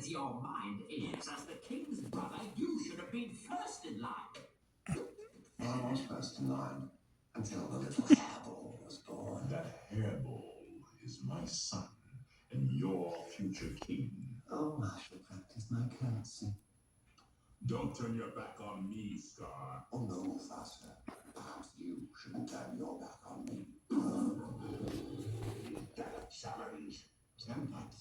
as your mind is, as the king's brother, you should have been first in line. I was first in line until the little hairball was born. That hairball is my son and your future king. Oh, I shall practice my courtesy. Don't turn your back on me, Scar. Oh no, Faster. Perhaps you shouldn't turn your back on me. Got a challenge. Don't get